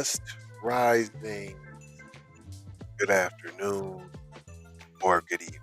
just rising. Good afternoon or good evening,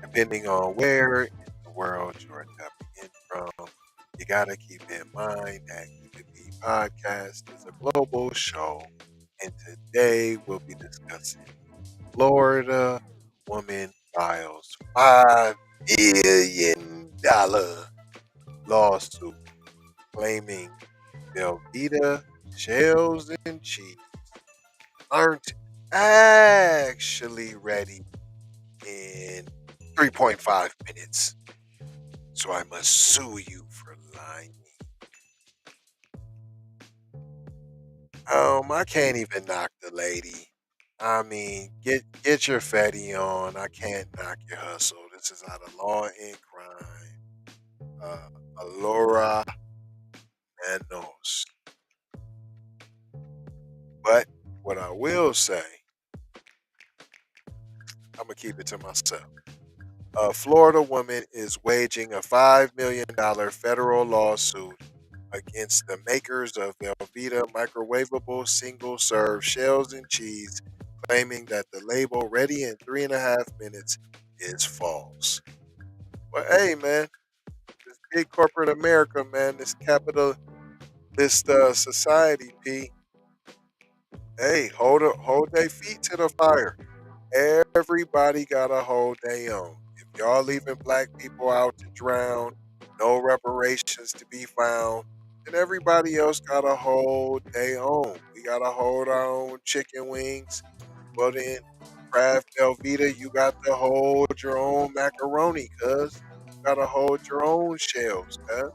depending on where in the world you're tapping in from. You gotta keep in mind that the podcast is a global show, and today we'll be discussing Florida woman files $5 million lawsuit claiming Velveeta shells and cheese aren't actually ready in 3.5 minutes. So I must sue you for lying. I can't even knock the lady. I mean, get your fatty on. I can't knock your hustle. This is out of law and crime. Alora Manos. But what I will say, I'm gonna keep it to myself. A Florida woman is waging a $5 million federal lawsuit against the makers of Velveeta microwavable single serve shells and cheese, claiming that the label ready in 3.5 minutes is false. But hey, man, this big corporate America, man, this capitalist society, P. Hey, hold their feet to the fire. Everybody gotta hold their own. If y'all leaving black people out to drown, no reparations to be found, then everybody else gotta hold their own. We gotta hold our own chicken wings. Well then, Kraft Velveeta, you got to hold your own macaroni, cuz. You gotta hold your own shells, cuz.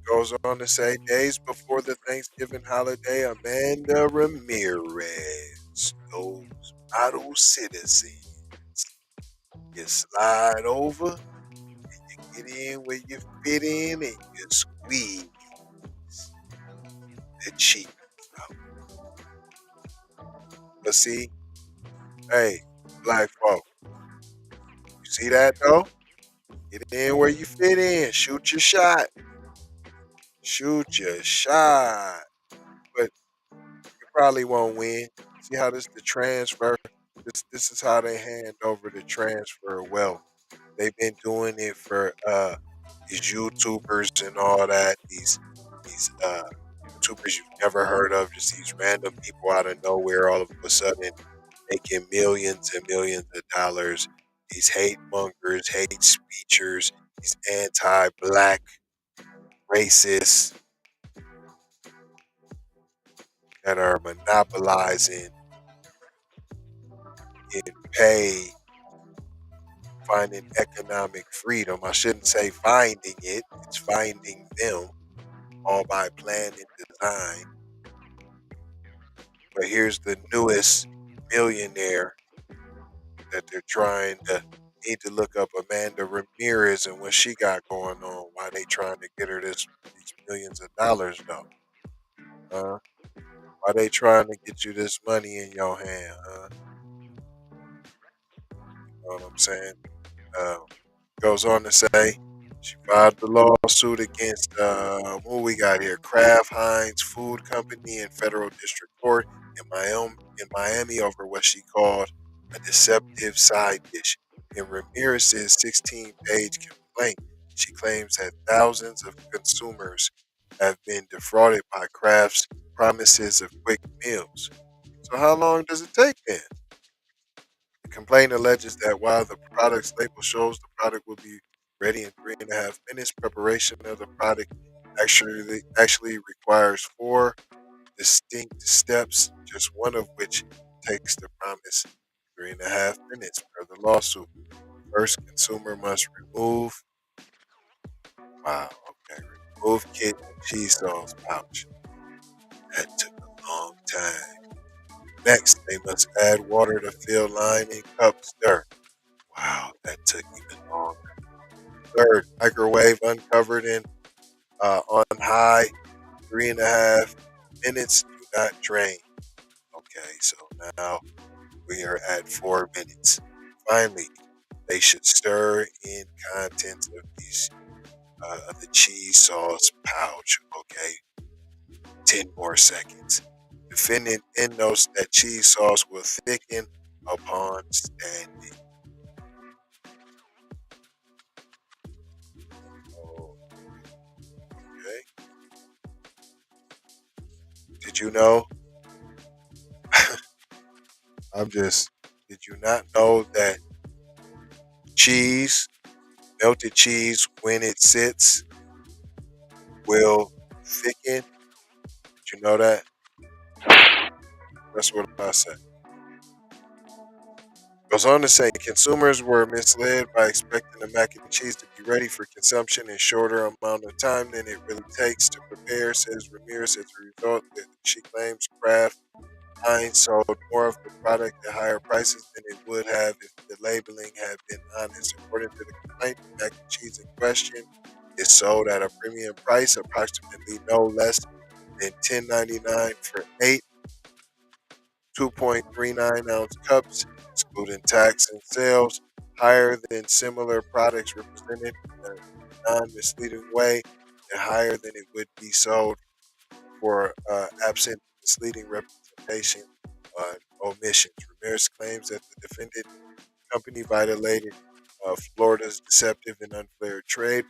Goes on to say, days before the Thanksgiving holiday, Amanda Ramirez, those model citizens, you slide over, you get in where you fit in, and you squeeze the cheese out. But see, hey, black folk, you see that though? Get in where you fit in, shoot your shot, shoot your shot. But you probably won't win. See how this the transfer? This is how they hand over the transfer of wealth. They've been doing it for these YouTubers and all that. These YouTubers you've never heard of, just these random people out of nowhere, all of a sudden making millions and millions of dollars. These hate mongers, hate speechers, these anti-black racists that are monopolizing in pay, finding economic freedom. I shouldn't say finding it, it's finding them, all by plan and design. But here's the newest millionaire that they're trying to need to look up, Amanda Ramirez, and what she got going on. Why they trying to get her these millions of dollars though? Huh? Why they trying to get you this money in your hand? Huh? You know what I'm saying? Uh, Goes on to say she filed the lawsuit against who we got here, Kraft Heinz Food Company in federal district court in Miami over what she called a deceptive side dish. In Ramirez's 16-page complaint, she claims that thousands of consumers have been defrauded by Kraft's promises of quick meals. So how long does it take then? The complaint alleges that while the product's label shows the product will be ready in 3.5 minutes, preparation of the product actually requires four distinct steps, just one of which takes the promise 3.5 minutes per the lawsuit. First, consumer must remove remove kit and cheese sauce pouch. That took a long time. Next, they must add water to fill line and cup stir. Wow, that took even longer. Third, microwave uncovered and on high, 3.5 minutes. Do not drain. Okay, so now we are at 4 minutes. Finally, they should stir in contents of the cheese sauce pouch. Okay, 10 more seconds. Defendant then notes that cheese sauce will thicken upon standing. Okay. Did you know? Did you not know that cheese, melted cheese, when it sits, will thicken? Did you know that? That's what I said. Goes on to say consumers were misled by expecting the mac and cheese to be ready for consumption in shorter amount of time than it really takes to prepare, says Ramirez. As a result, that she claims Kraft Heinz sold more of the product at higher prices than it would have if the labeling had been honest. According to the complaint, the mac and cheese in question is sold at a premium price, approximately no less than $10.99 for 8 2.39-ounce cups, excluding tax and sales, higher than similar products represented in a non-misleading way, and higher than it would be sold for absent misleading representation omissions. Ramirez claims that the defendant company violated Florida's Deceptive and Unfair Trade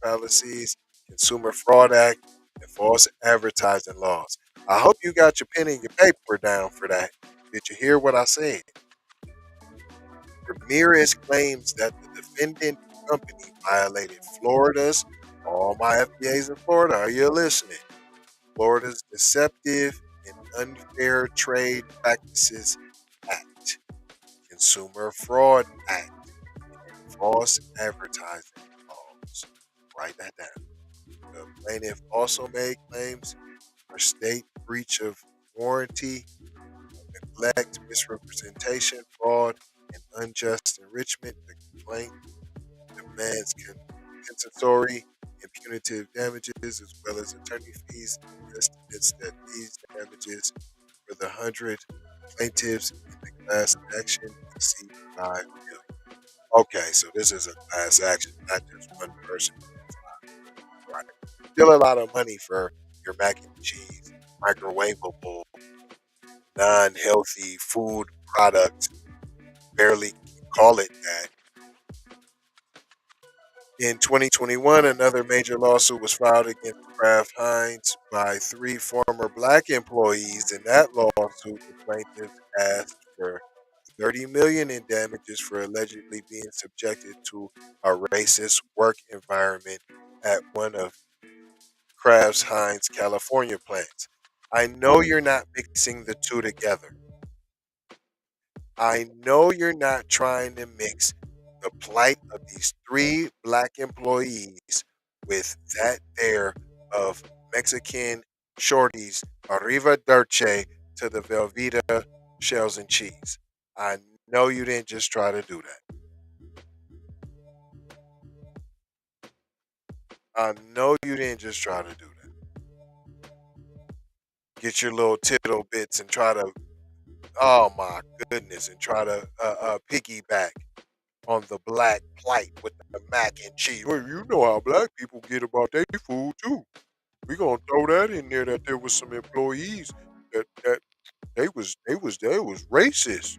Policies, Consumer Fraud Act, and false advertising laws. I hope you got your pen and your paper down for that. Did you hear what I said? Ramirez claims that the defendant company violated Florida's, all my FBAs in Florida, are you listening? Florida's Deceptive and Unfair Trade Practices Act, Consumer Fraud Act, and false advertising laws. Write that down. The plaintiff also made claims for state breach of warranty, neglect, misrepresentation, fraud, and unjust enrichment. The complaint demands compensatory and punitive damages as well as attorney fees. Estimates that these damages for the 100 plaintiffs in the class action exceed $5 million. Okay, so this is a class action, not just one person. Right. Still a lot of money for your mac and cheese, microwavable, non-healthy food product. Barely call it that. In 2021, another major lawsuit was filed against Kraft Heinz by 3 former black employees. In that lawsuit, the plaintiffs asked for $30 million in damages for allegedly being subjected to a racist work environment at one of Kraft Heinz California plants. I know you're not mixing the two together. I know you're not trying to mix the plight of these 3 black employees with that there of Mexican shorties arriva dulce to the Velveeta shells and cheese. I know you didn't just try to do that. I know you didn't just try to do that. Get your little tittle bits and try to, oh my goodness, and try to piggyback on the black plight with the mac and cheese. Well, you know how black people get about their food too. We gonna throw that in there that there was some employees that they was racist.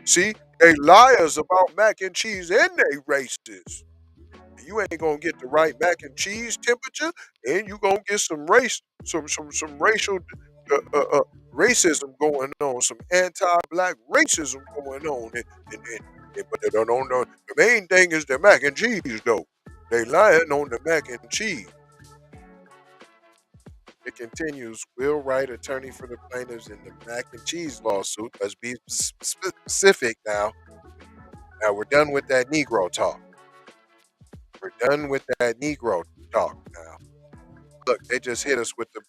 See, they liars about mac and cheese and they racist. You ain't gonna get the right mac and cheese temperature, and you gonna get some some racial uh, uh, uh, racism going on, some anti-black racism going on, but they don't know. The main thing is the mac and cheese, though. They lying on the mac and cheese. It continues. Will Wright, attorney for the plaintiffs in the mac and cheese lawsuit, let's be specific now. Now we're done with that Negro talk. We're done with that Negro talk now. Look, they just hit us with the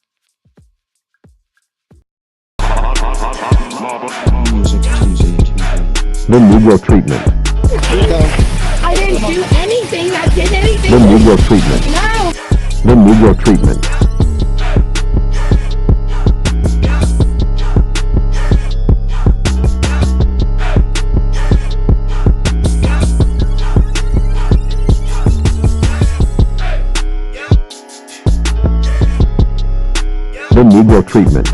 The Negro treatment. I didn't do anything. I did anything. The Negro treatment. No. The Negro treatment. The Negro treatment.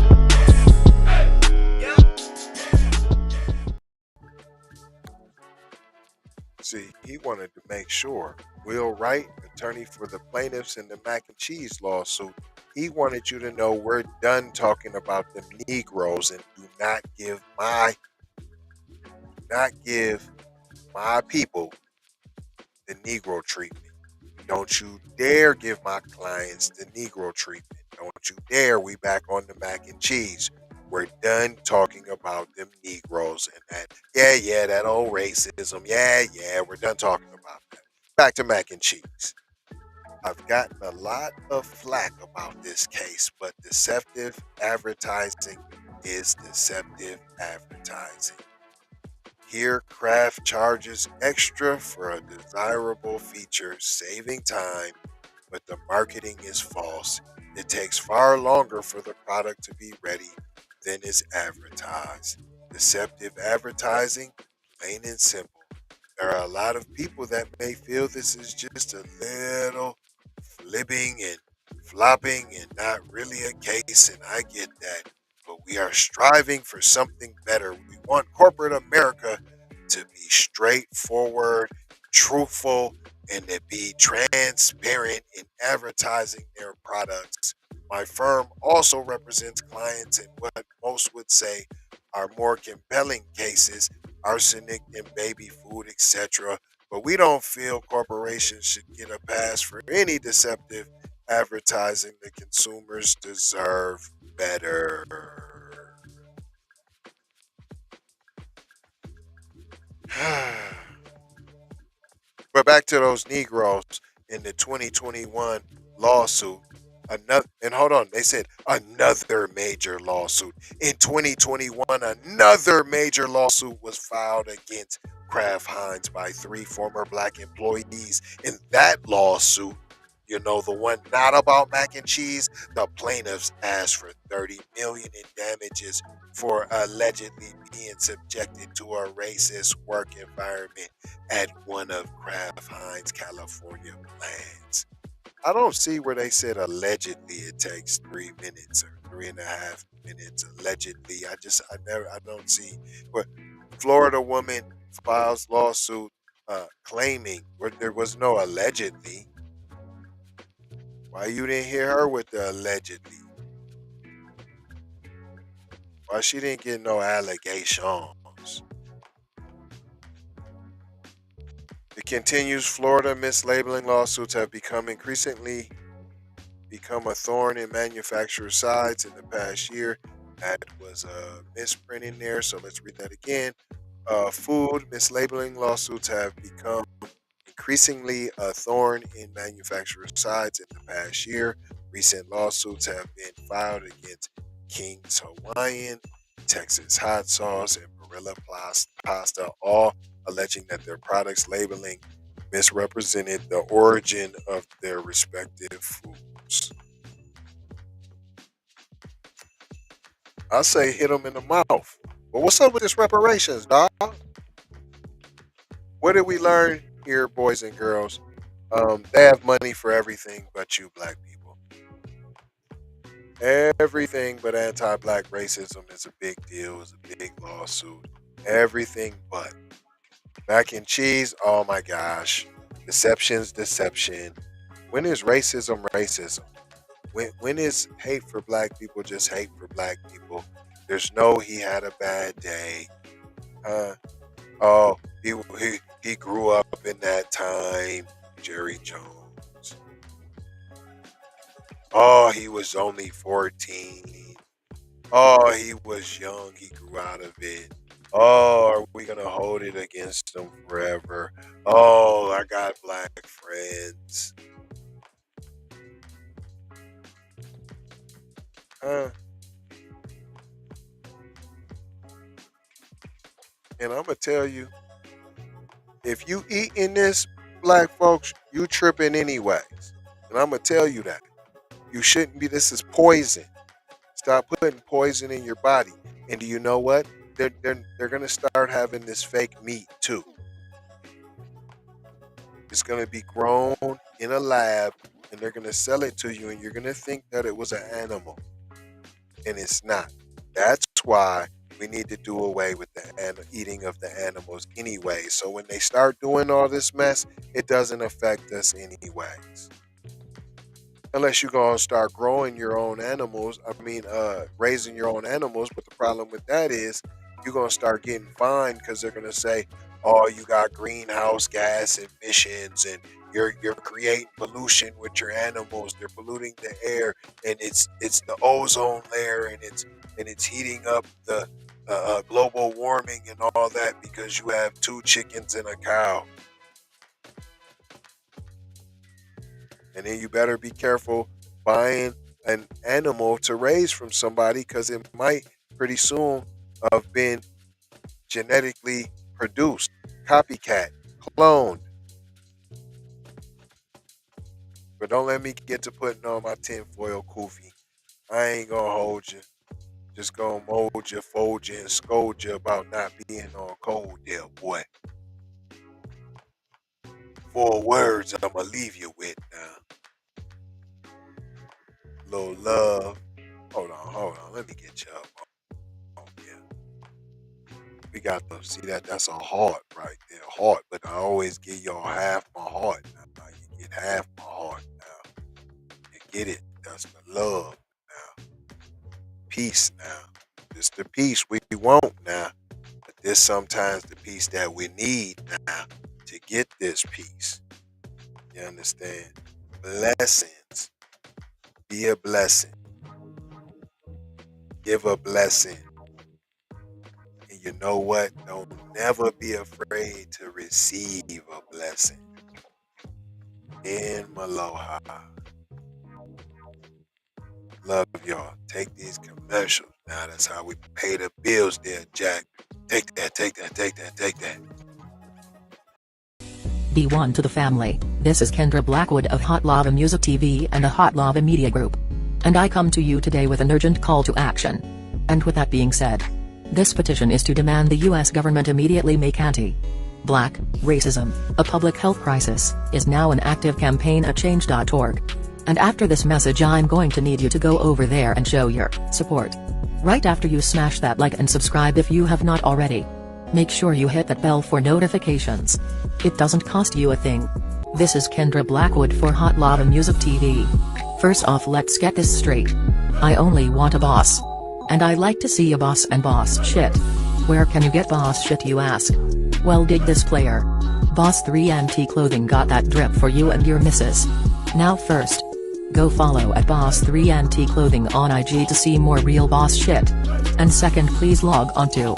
See, he wanted to make sure. Will Wright, attorney for the plaintiffs in the mac and cheese lawsuit, he wanted you to know we're done talking about the Negroes and do not give my people the Negro treatment. Don't you dare give my clients the Negro treatment. Don't you dare. We back on the mac and cheese. We're done talking about them Negroes and that. Yeah, that old racism. Yeah, we're done talking about that. Back to mac and cheese. I've gotten a lot of flack about this case, but deceptive advertising is deceptive advertising. Here, Kraft charges extra for a desirable feature, saving time, but the marketing is false. It takes far longer for the product to be ready than is advertised. Deceptive advertising, plain and simple. There are a lot of people that may feel this is just a little flipping and flopping and not really a case, and I get that. But we are striving for something better. We want corporate America to be straightforward, truthful, and to be transparent in advertising their products. My firm also represents clients in what most would say are more compelling cases, arsenic and baby food, etc. But we don't feel corporations should get a pass for any deceptive advertising. The consumers deserve better. But back to those Negroes in the 2021 lawsuit. Another, and hold on, they said another major lawsuit. In 2021, another major lawsuit was filed against Kraft Heinz by three former black employees. In that lawsuit, you know, the one not about mac and cheese, the plaintiffs asked for 30 million in damages for allegedly being subjected to a racist work environment at one of Kraft Heinz California plants. I don't see where they said allegedly it takes 3 minutes or 3.5 minutes. Allegedly, I don't see. But Florida woman files lawsuit claiming where there was no allegedly. Why you didn't hear her with the allegedly? Why she didn't get no allegations? It continues. Florida mislabeling lawsuits have become a thorn in manufacturers' sides in the past year. That was a misprint in there, so let's read that again. Food mislabeling lawsuits have become increasingly a thorn in manufacturers' sides in the past year. Recent lawsuits have been filed against King's Hawaiian, Texas Hot Sauce, and Barilla Pasta, all alleging that their products labeling misrepresented the origin of their respective foods. I say hit them in the mouth. But what's up with this reparations, dog? What did we learn here, boys and girls? They have money for everything but you, black people. Everything but anti-black racism is a big deal. Is a big lawsuit. Everything but mac and cheese. Oh my gosh, deception's deception. When is racism racism? When is hate for black people just hate for black people? There's no he had a bad day. Uh, oh, he grew up in that time. Jerry Jones. Oh, he was only 14. Oh, he was young. He grew out of it. Oh, are we gonna hold it against him forever? Oh, I got black friends. Uh, and I'm gonna tell you, if you eat in this, black folks, you tripping anyways. And I'm gonna tell you that you shouldn't be. This is poison. Stop putting poison in your body. And do you know what? They're gonna start having this fake meat too. It's gonna be grown in a lab, and they're gonna sell it to you, and you're gonna think that it was an animal. and it's not. That's why we need to do away with the eating of the animals anyway. So when they start doing all this mess, it doesn't affect us anyways. Unless you're gonna start growing your own animals, raising your own animals. But the problem with that is you're gonna start getting fined because they're gonna say, "Oh, you got greenhouse gas emissions, and you're creating pollution with your animals. They're polluting the air, and it's the ozone layer, and it's heating up the global warming and all that because you have two chickens and a cow." And then you better be careful buying an animal to raise from somebody because it might pretty soon have been genetically produced, copycat, cloned. But don't let me get to putting on my tinfoil kufi. I ain't gonna hold you. Just gonna mold you, fold you, and scold you about not being on cold there, boy. 4 words I'ma leave you with now. Little love. Hold on. Let me get you up. Oh, yeah. We got the see that's a heart right there. Heart, but I always give y'all half my heart. Now you get half my heart now. You get it. That's the love now. Peace now. It's the peace we want now. But this sometimes the peace that we need now to get this peace. You understand? Blessings. Be a blessing. Give a blessing. And you know what? Don't never be afraid to receive a blessing. In Maloha. Love y'all. Take these commercials. Now that's how we pay the bills there, Jack. Take that. Be one to the family. This is Kendra Blackwood of Hot Lava Music TV and the Hot Lava Media Group. And I come to you today with an urgent call to action. And with that being said, this petition is to demand the US government immediately make anti-black racism a public health crisis is now an active campaign at change.org. And after this message I'm going to need you to go over there and show your support. Right after you smash that like and subscribe if you have not already. Make sure you hit that bell for notifications. It doesn't cost you a thing. This is Kendra Blackwood for Hot Lava Music TV. First off, let's get this straight. I only want a boss. And I like to see a boss and boss shit. Where can you get boss shit, you ask? Well, dig this player. Boss 3 Anti Clothing got that drip for you and your missus. Now first, go follow at Boss 3 Anti Clothing on IG to see more real boss shit. And second, please log on to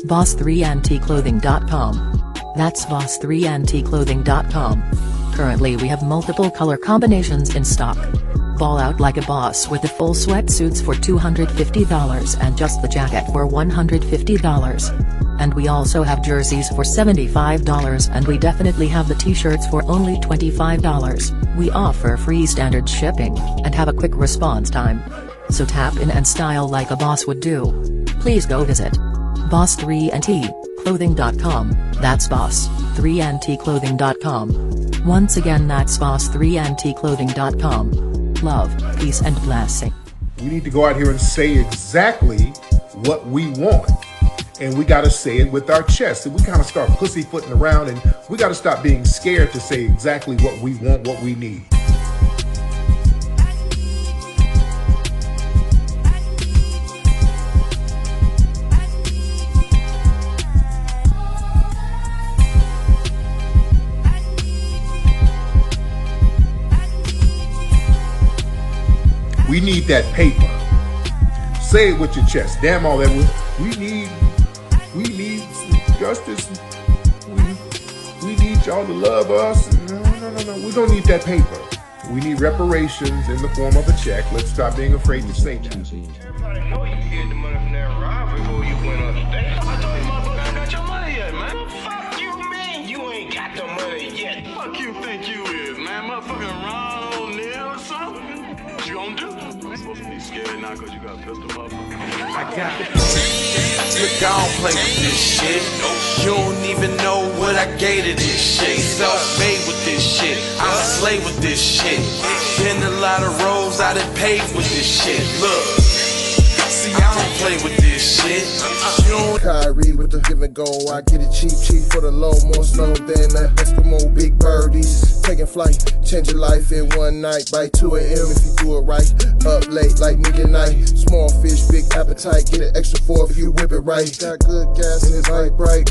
boss3anticlothing.com. That's boss3anticlothing.com. Currently we have multiple color combinations in stock. Ball out like a boss with the full sweatsuits for $250 and just the jacket for $150. And we also have jerseys for $75 and we definitely have the t-shirts for only $25. We offer free standard shipping and have a quick response time. So tap in and style like a boss would do. Please go visit boss3anticlothing.com. That's boss3anticlothing.com. Once again, that's boss3anticlothing.com. Love, peace and blessing. We need to go out here and say exactly what we want. And we got to say it with our chest. And we kind of start pussyfooting around, and we got to stop being scared to say exactly what we want, what we need. We need that paper. Say it with your chest. Damn all that. We need justice. We need y'all to love us. No. We don't need that paper. We need reparations in the form of a check. Let's stop being afraid to say that. Everybody know you hid the money from that robbery before you went on the day. I told you motherfucker ain't got your money yet, man. Fuck you, man. You ain't got the money yet. Fuck you think you is, man. Motherfucking Ron O'Neal or something. What you gonna do? You supposed to be scared now because you got a pistol, motherfucker. I got it. Look, I don't play with this shit. You don't even know what I gave to this shit. Self-made with this shit. I'm a slave with this shit. Been a lot of roads I done paved with this shit. Look. See, I don't play with this shit. Kyrie with the give and go. I get it cheap for the low. More snow than the Eskimo big birdies. Taking flight, change your life in one night. By 2 a.m. if you do it right. Up late like midnight. Small fish, big appetite. Get an extra 4 if you whip it right. Got good gas and it's light bright.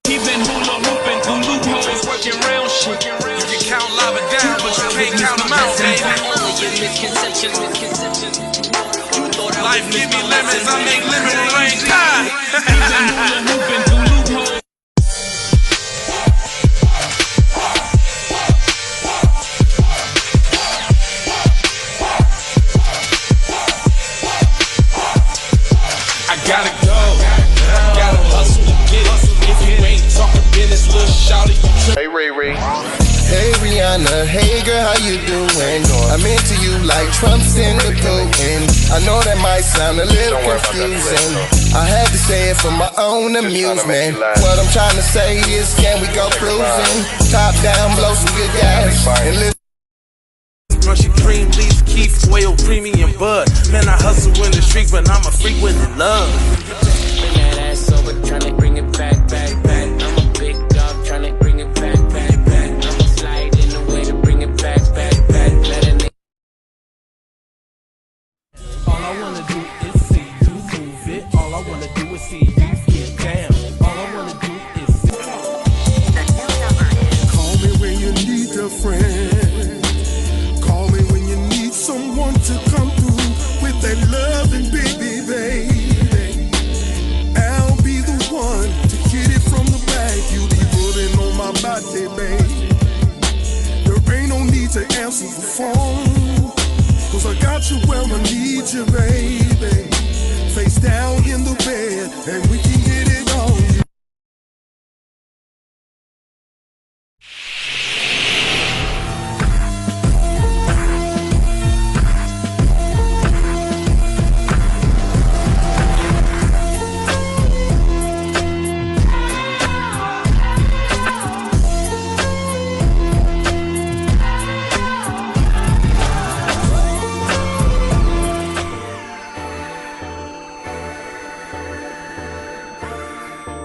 He been hula hooping through loopholes, working round shit. You can count lava down, but you can't count them out, baby. Life give me lemons, I make lemon rain. I gotta go, gotta hustle to get it. If you ain't talking business, little shawty, you Hey Ray Ray. Hey Rihanna, hey girl, how you doing? I'm into you like Trump's in the Putin. I know that might sound a little confusing. I had to say it for my own amusement. What I'm trying to say is, can we go cruising? Top down, blow some good gas, and listen. Crunchy cream, leaf, keef, oil, premium bud. Man, I hustle in the street, but I'm a freak with the love. Bring that ass over, tryna bring it back. I'm a big dog, tryna bring it back. I'ma slide in the way to bring it back. Let a nigga. All I wanna do is see you move it. All I wanna do is see you get down. All I wanna do is see. Call me when you need a friend. Call me when you need someone to come through with that loving baby. I'll be the one to hit it from the back. You be putting on my body, babe. There ain't no need to answer the phone, 'cause I got you where I need you, baby.